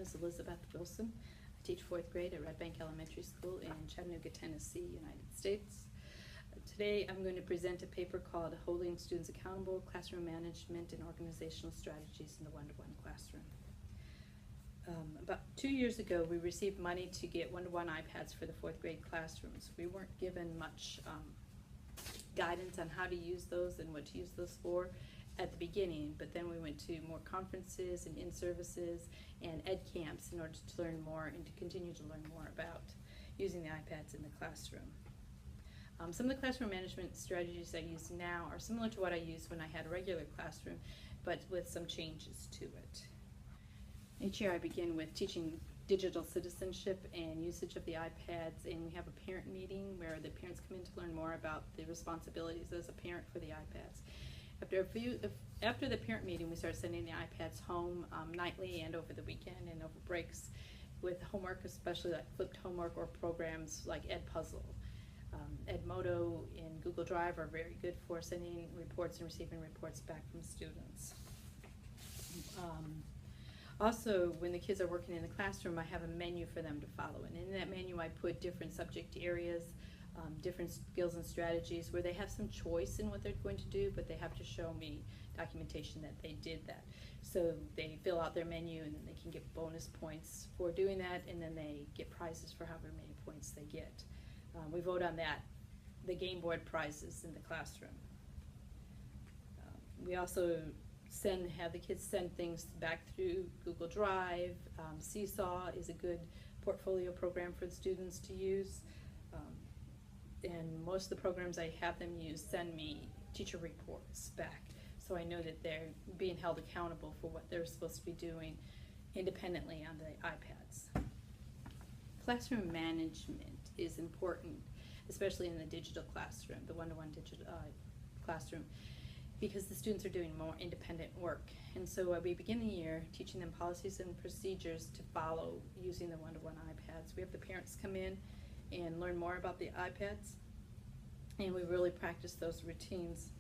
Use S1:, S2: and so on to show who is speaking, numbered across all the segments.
S1: is Elizabeth Wilson. I teach 4th grade at Red Bank Elementary School in Chattanooga, Tennessee, United States. Today I'm going to present a paper called Holding Students Accountable, Classroom Management and Organizational Strategies in the One-to-One Classroom. About 2 years ago, we received money to get one-to-one iPads for the 4th grade classrooms. We weren't given much guidance on how to use those and what to use those for at the beginning, but then we went to more conferences and in-services and ed camps in order to learn more and to continue to learn more about using the iPads in the classroom. Some of the classroom management strategies I use now are similar to what I used when I had a regular classroom, but with some changes to it. Each year I begin with teaching digital citizenship and usage of the iPads, and we have a parent meeting where the parents come in to learn more about the responsibilities as a parent for the iPads. After the parent meeting, we start sending the iPads home nightly and over the weekend and over breaks with homework, especially like flipped homework or programs like Edmodo. Edmodo and Google Drive are very good for sending reports and receiving reports back from students. Also, when the kids are working in the classroom, I have a menu for them to follow, and in that menu I put different subject areas, different skills and strategies where they have some choice in what they're going to do, but they have to show me documentation that they did that. So they fill out their menu and then they can get bonus points for doing that, and then they get prizes for however many points they get. We vote on that, the game board prizes in the classroom. We also have the kids send things back through Google Drive. Seesaw is a good portfolio program for the students to use. And most of the programs I have them use send me teacher reports back, so I know that they're being held accountable for what they're supposed to be doing independently on the iPads. Classroom management is important, especially in the digital classroom, the one-to-one digital classroom, because the students are doing more independent work. And so we begin the year teaching them policies and procedures to follow using the one-to-one iPads. We have the parents come in and learn more about the iPads, and we really practice those routines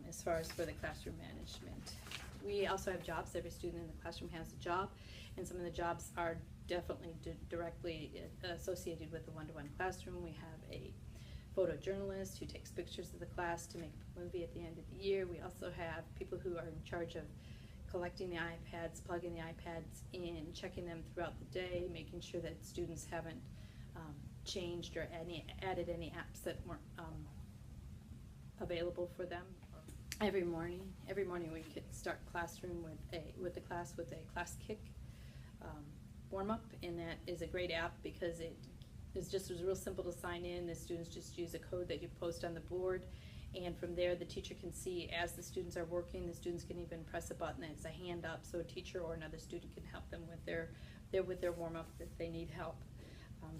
S1: as far as for the classroom management. We also have jobs. Every student in the classroom has a job, and some of the jobs are definitely directly associated with the one-to-one classroom. We have a photojournalist who takes pictures of the class to make a movie at the end of the year. We also have people who are in charge of collecting the iPads, plugging the iPads in, checking them throughout the day, making sure that students haven't changed or added any apps that weren't available for them. Every morning we start classroom with the class with a class kick warm-up, and that is a great app because it was real simple to sign in. The students just use a code that you post on the board, and from there the teacher can see as the students are working. The students can even press a button that's a hand up, so a teacher or another student can help them with their warm-up if they need help.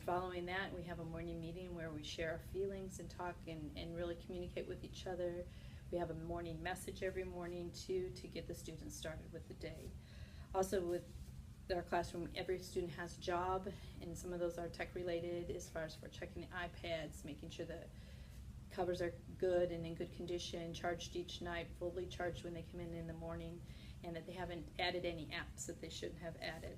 S1: Following that, we have a morning meeting where we share our feelings and talk and really communicate with each other. We have a morning message every morning too to get the students started with the day. Also with our classroom, every student has a job, and some of those are tech related as far as for checking the iPads, making sure the covers are good and in good condition, charged each night, fully charged when they come in the morning, and that they haven't added any apps that they shouldn't have added.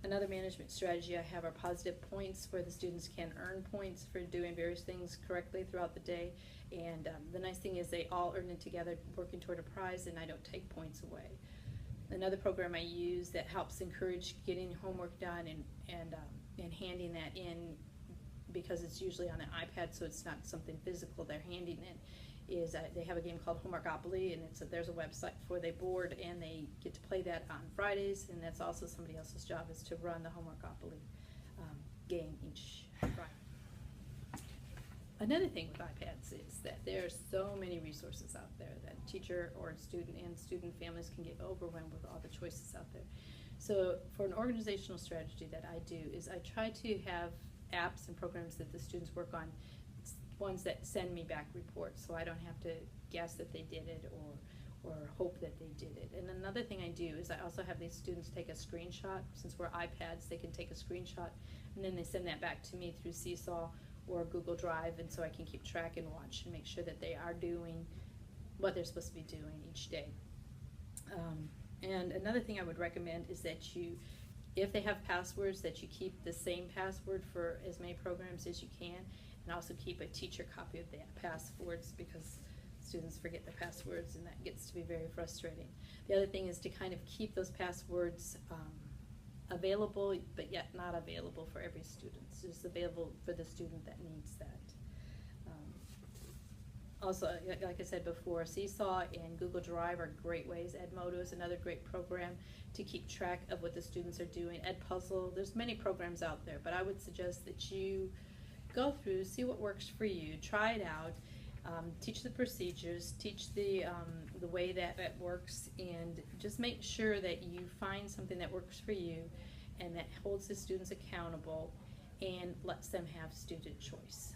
S1: Another management strategy I have are positive points, where the students can earn points for doing various things correctly throughout the day. And the nice thing is they all earn it together, working toward a prize, and I don't take points away. Another program I use that helps encourage getting homework done and handing that in, because it's usually on an iPad, so it's not something physical they're handing in, is they have a game called Homeworkopoly, and there's a website for the board, and they get to play that on Fridays, and that's also somebody else's job, is to run the Homeworkopoly game each Friday. Another thing with iPads is that there are so many resources out there that teacher or student and student families can get overwhelmed with all the choices out there. So for an organizational strategy that I do is I try to have apps and programs that the students work on, ones that send me back reports, so I don't have to guess that they did it or hope that they did it. And another thing I do is I also have these students take a screenshot. Since we're iPads, they can take a screenshot, and then they send that back to me through Seesaw or Google Drive, and so I can keep track and watch and make sure that they are doing what they're supposed to be doing each day. And another thing I would recommend is that you If they have passwords, that you keep the same password for as many programs as you can, and also keep a teacher copy of the passwords, because students forget their passwords and that gets to be very frustrating. The other thing is to kind of keep those passwords available, but yet not available for every student. So just available for the student that needs that. Also, like I said before, Seesaw and Google Drive are great ways. Edmodo is another great program to keep track of what the students are doing. Edpuzzle, there's many programs out there, but I would suggest that you go through, see what works for you, try it out, teach the procedures, teach the way that it works, and just make sure that you find something that works for you and that holds the students accountable and lets them have student choice.